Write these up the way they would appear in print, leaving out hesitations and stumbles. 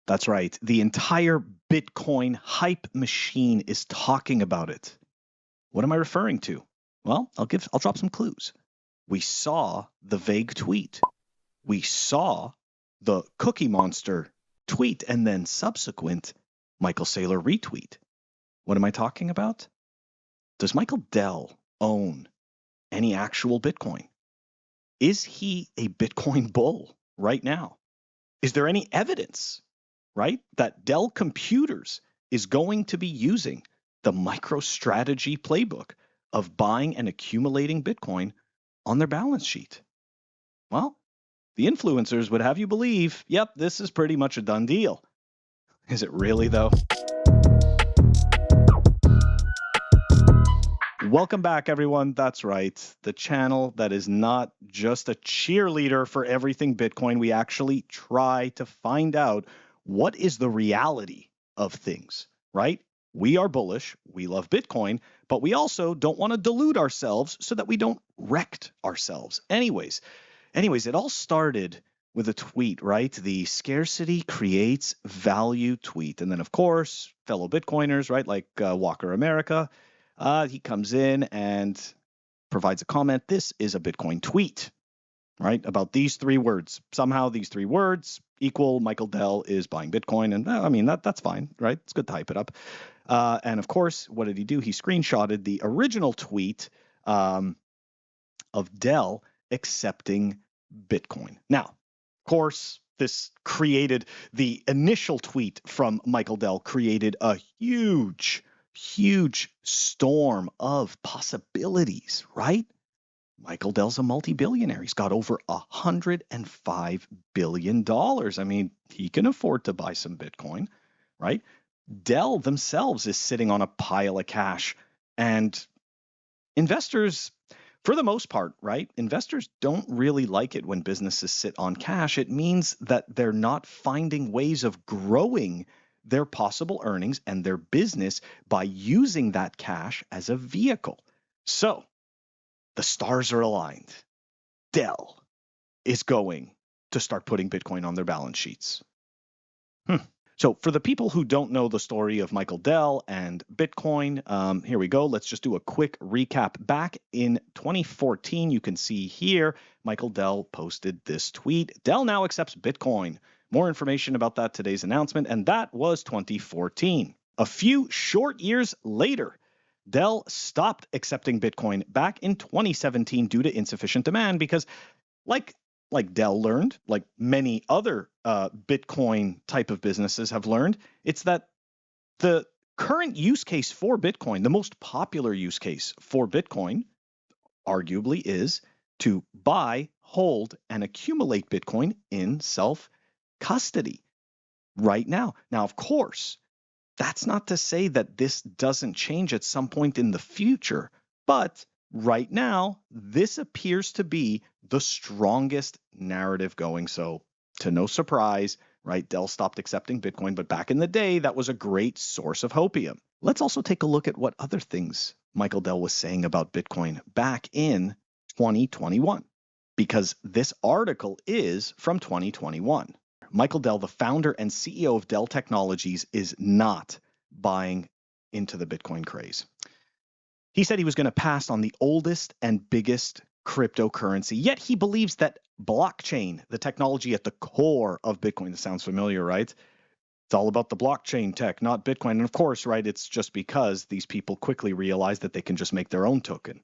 That's right. The entire Bitcoin hype machine is talking about it. What am I referring to? Well, I'll drop some clues. We saw the vague tweet. We saw the Cookie Monster tweet and then subsequent Michael Saylor retweet. What am I talking about? Does Michael Dell own any actual Bitcoin? Is he a Bitcoin bull right now? Is there any evidence, right, that Dell Computers is going to be using the MicroStrategy playbook of buying and accumulating Bitcoin on their balance sheet? Well, the influencers would have you believe, yep, this is pretty much a done deal. Is it really, though? Welcome back, everyone. That's right. The channel that is not just a cheerleader for everything Bitcoin. We actually try to find out what is the reality of things, right? We are bullish. We love Bitcoin, but we also don't want to delude ourselves so that we don't wreck ourselves. Anyways, it all started with a tweet, right? The scarcity creates value tweet. And then, of course, fellow Bitcoiners, right, like Walker America, he comes in and provides a comment. This is a Bitcoin tweet, right, about these three words. Somehow these three words equal Michael Dell is buying Bitcoin. And I mean, that's fine, right? It's good to hype it up. And of course, what did he do? He screenshotted the original tweet of Dell accepting Bitcoin. Now, of course, this created the initial tweet from Michael Dell created a huge storm of possibilities, right? Michael Dell's a multi-billionaire. He's got over $105 billion. I mean, he can afford to buy some Bitcoin, right? Dell themselves is sitting on a pile of cash, and investors, for the most part, right? Investors don't really like it when businesses sit on cash. It means that they're not finding ways of growing their possible earnings and their business by using that cash as a vehicle. So the stars are aligned. Dell is going to start putting Bitcoin on their balance sheets. So for the people who don't know the story of Michael Dell and Bitcoin, here we go. Let's just do a quick recap. Back in 2014, you can see here, Michael Dell posted this tweet. Dell now accepts Bitcoin. More information about that today's announcement, and that was 2014. A few short years later, Dell stopped accepting Bitcoin back in 2017 due to insufficient demand because, like Dell learned, like many other Bitcoin type of businesses have learned, it's that the current use case for Bitcoin, the most popular use case for Bitcoin, arguably is to buy, hold, and accumulate Bitcoin in self-custody right now. Now, of course, that's not to say that this doesn't change at some point in the future, but right now, this appears to be the strongest narrative going. So, to no surprise, right, Dell stopped accepting Bitcoin, but back in the day, that was a great source of hopium. Let's also take a look at what other things Michael Dell was saying about Bitcoin back in 2021, because this article is from 2021. Michael Dell, the founder and CEO of Dell Technologies, is not buying into the Bitcoin craze. He said he was going to pass on the oldest and biggest cryptocurrency, yet he believes that blockchain, the technology at the core of Bitcoin, this sounds familiar, right? It's all about the blockchain tech, not Bitcoin. And of course, right, it's just because these people quickly realize that they can just make their own token.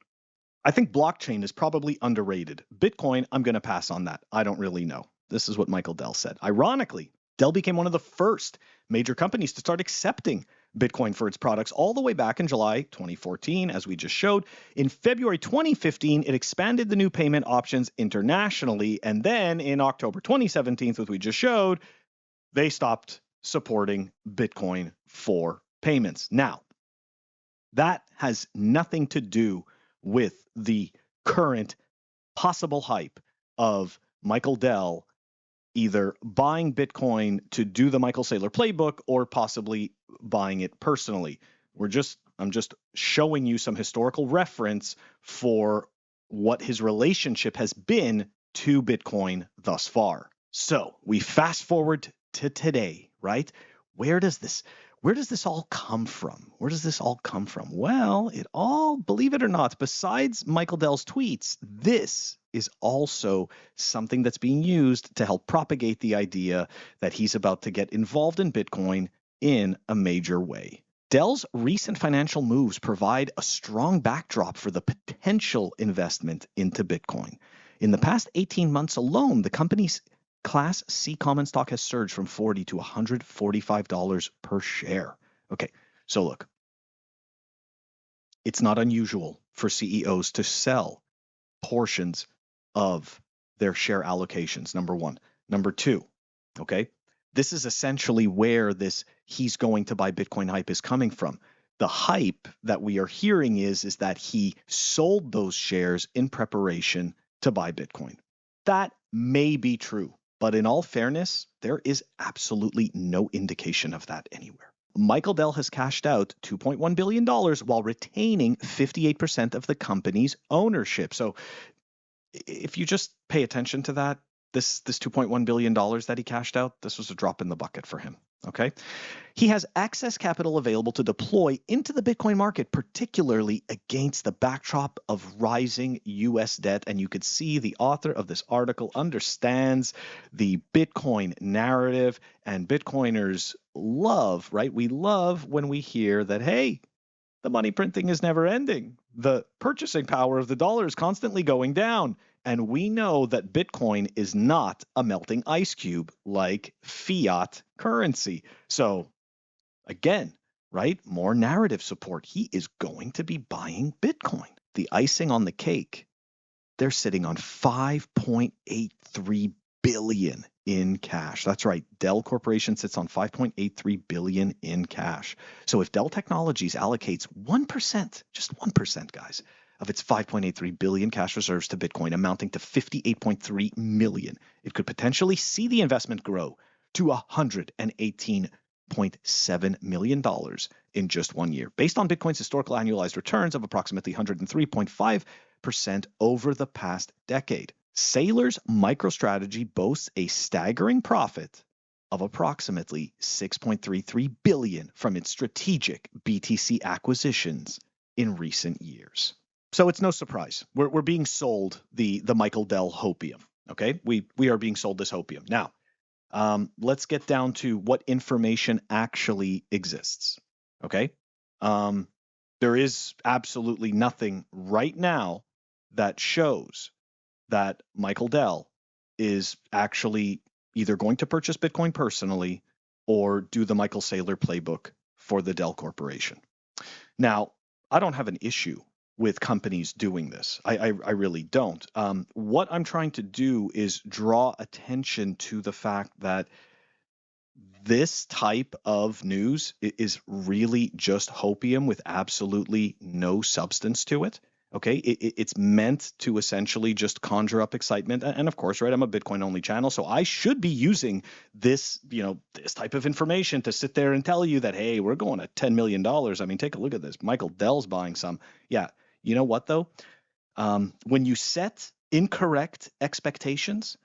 I think blockchain is probably underrated. Bitcoin, I'm going to pass on that. I don't really know. This is what Michael Dell said. Ironically, Dell became one of the first major companies to start accepting Bitcoin for its products all the way back in July 2014, as we just showed. In February 2015, it expanded the new payment options internationally. And then in October 2017, as we just showed, they stopped supporting Bitcoin for payments. Now, that has nothing to do with the current possible hype of Michael Dell either buying Bitcoin to do the Michael Saylor playbook or possibly buying it personally. I'm just showing you some historical reference for what his relationship has been to Bitcoin thus far. So we fast forward to today, right? Where does this where does this all come from? Where does this all come from? Well, it all, believe it or not, besides Michael Dell's tweets, this is also something that's being used to help propagate the idea that he's about to get involved in Bitcoin in a major way. Dell's recent financial moves provide a strong backdrop for the potential investment into Bitcoin. In the past 18 months alone, the company's Class C common stock has surged from $40 to $145 per share. Okay, so look, it's not unusual for CEOs to sell portions of their share allocations, number one. Number two, okay, this is essentially where this he's going to buy Bitcoin hype is coming from. The hype that we are hearing is that he sold those shares in preparation to buy Bitcoin. That may be true, but in all fairness, there is absolutely no indication of that anywhere. Michael Dell has cashed out $2.1 billion while retaining 58% of the company's ownership. So if you just pay attention to that, this $2.1 billion that he cashed out, this was a drop in the bucket for him. Okay. He has excess capital available to deploy into the Bitcoin market, particularly against the backdrop of rising US debt. And you could see the author of this article understands the Bitcoin narrative, and Bitcoiners love, right? We love when we hear that, hey, the money printing is never ending. The purchasing power of the dollar is constantly going down. And we know that Bitcoin is not a melting ice cube like fiat currency. So again, right, more narrative support. He is going to be buying Bitcoin. The icing on the cake, they're sitting on $5.83 billion in cash. That's right. Dell Corporation sits on $5.83 billion in cash. So if Dell Technologies allocates 1%, just 1%, guys, of its $5.83 billion cash reserves to Bitcoin, amounting to $58.3 million, it could potentially see the investment grow to $118.7 million in just 1 year, based on Bitcoin's historical annualized returns of approximately 103.5% over the past decade. Saylor's MicroStrategy boasts a staggering profit of approximately $6.33 billion from its strategic BTC acquisitions in recent years. So it's no surprise. We're being sold the Michael Dell hopium. Okay, we are being sold this hopium. Now, let's get down to what information actually exists. Okay, there is absolutely nothing right now that shows that Michael Dell is actually either going to purchase Bitcoin personally or do the Michael Saylor playbook for the Dell Corporation. Now, I don't have an issue with companies doing this. I really don't. What I'm trying to do is draw attention to the fact that this type of news is really just hopium with absolutely no substance to it. Okay, it's meant to essentially just conjure up excitement. And of course, right, I'm a Bitcoin only channel, so I should be using this, this type of information to sit there and tell you that, hey, we're going at $10 million. I mean, take a look at this. Michael Dell's buying some. Yeah, you know what though? When you set incorrect expectations,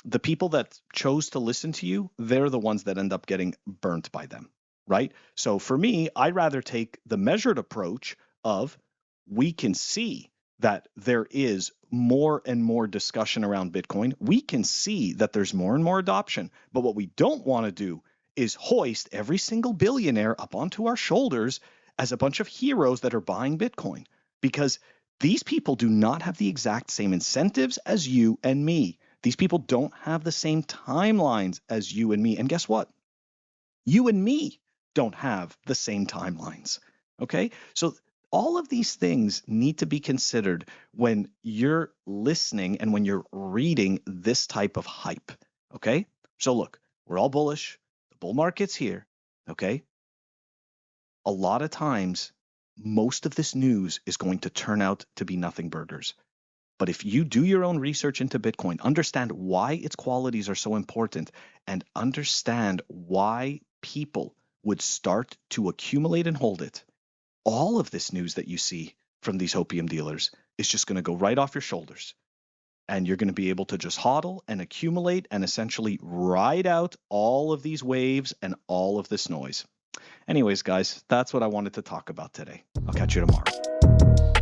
the people that chose to listen to you, they're the ones that end up getting burnt by them, right? So for me, I'd rather take the measured approach of we can see that there is more and more discussion around Bitcoin. We can see that there's more and more adoption. But what we don't want to do is hoist every single billionaire up onto our shoulders as a bunch of heroes that are buying Bitcoin, because these people do not have the exact same incentives as you and me. These people don't have the same timelines as you and me. And guess what? You and me don't have the same timelines. Okay? So all of these things need to be considered when you're listening and when you're reading this type of hype. Okay? So look, we're all bullish. The bull market's here. Okay? A lot of times, most of this news is going to turn out to be nothing burgers. But if you do your own research into Bitcoin, understand why its qualities are so important, and understand why people would start to accumulate and hold it, all of this news that you see from these opium dealers is just going to go right off your shoulders. and you're going to be able to just hodl and accumulate and essentially ride out all of these waves and all of this noise. Anyways, guys, that's what I wanted to talk about today. I'll catch you tomorrow.